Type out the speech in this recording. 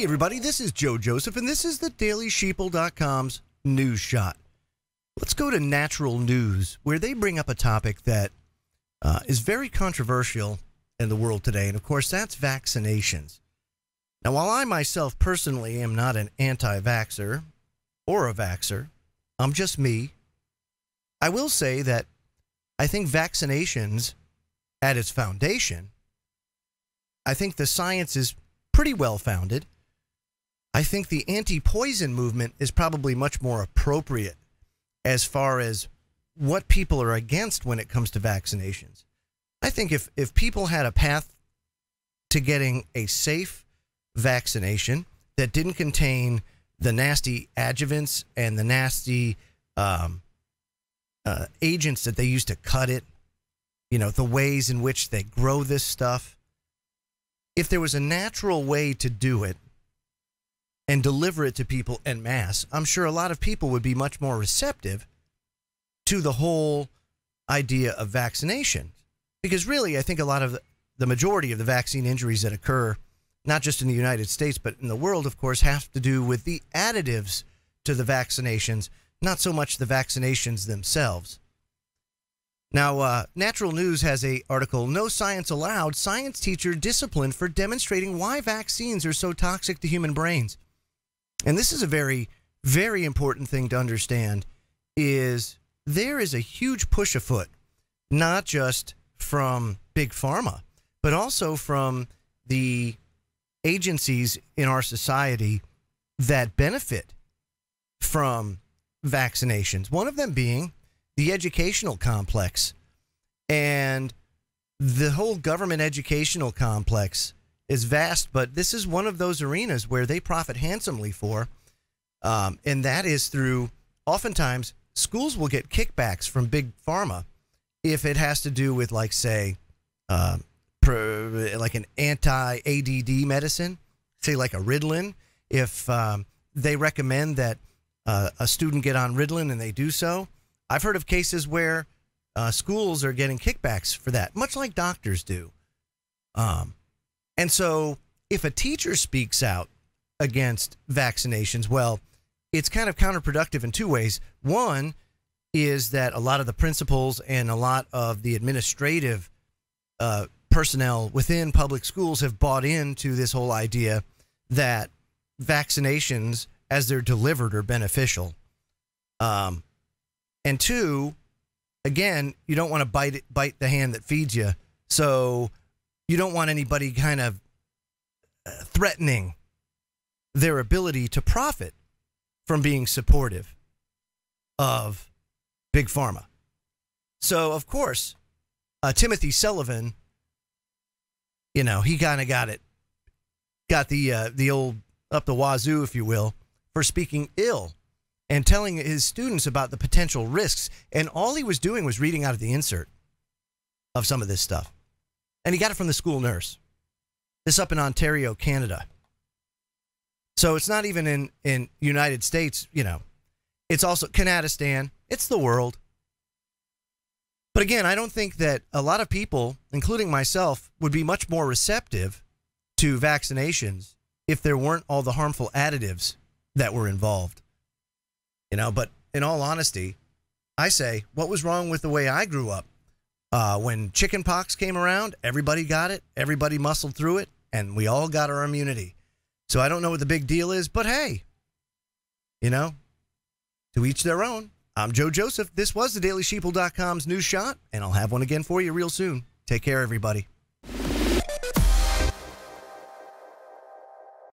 Hey, everybody, this is Joe Joseph, and this is the DailySheeple.com's News Shot. Let's go to Natural News, where they bring up a topic that is very controversial in the world today, and of course, that's vaccinations. Now, while I myself personally am not an anti-vaxxer or a vaxxer, I'm just me, I will say that I think vaccinations, at its foundation, I think the science is pretty well founded. I think the anti-poison movement is probably much more appropriate as far as what people are against when it comes to vaccinations. I think if people had a path to getting a safe vaccination that didn't contain the nasty adjuvants and the nasty agents that they use to cut it, you know, the ways in which they grow this stuff, if there was a natural way to do it and deliver it to people en masse, I'm sure a lot of people would be much more receptive to the whole idea of vaccination. Because really, I think a lot of the majority of the vaccine injuries that occur, not just in the United States, but in the world, of course, have to do with the additives to the vaccinations, not so much the vaccinations themselves. Now, Natural News has an article, No Science Allowed, Science Teacher Disciplined for Demonstrating Why Vaccines Are So Toxic to Human Brains. And this is a very, very important thing to understand, is there is a huge push afoot, not just from Big Pharma, but also from the agencies in our society that benefit from vaccinations. One of them being the educational complex. And the whole government educational complex is vast, but this is one of those arenas where they profit handsomely for. And that is through, oftentimes, schools will get kickbacks from Big Pharma if it has to do with, like, say, like an anti-ADD medicine, say like a Ritalin. If they recommend that a student get on Ritalin and they do so, I've heard of cases where schools are getting kickbacks for that, much like doctors do. And so if a teacher speaks out against vaccinations, well, it's kind of counterproductive in two ways. One is that a lot of the principals and a lot of the administrative personnel within public schools have bought into this whole idea that vaccinations, as they're delivered, are beneficial. And two, again, you don't want to bite the hand that feeds you. So you don't want anybody kind of threatening their ability to profit from being supportive of Big Pharma. So, of course, Timothy Sullivan, you know, he kind of got the old up the wazoo, if you will, for speaking ill and telling his students about the potential risks. And all he was doing was reading out of the insert of some of this stuff. And he got it from the school nurse. This up in Ontario, Canada. So it's not even in United States, you know. It's also Canadistan. It's the world. But again, I don't think that a lot of people, including myself, would be much more receptive to vaccinations if there weren't all the harmful additives that were involved. You know, but in all honesty, I say, what was wrong with the way I grew up? When chicken pox came around, everybody got it, everybody muscled through it, and we all got our immunity. So I don't know what the big deal is, but hey, you know, to each their own. I'm Joe Joseph. This was the DailySheeple.com's News Shot, and I'll have one again for you real soon. Take care, everybody.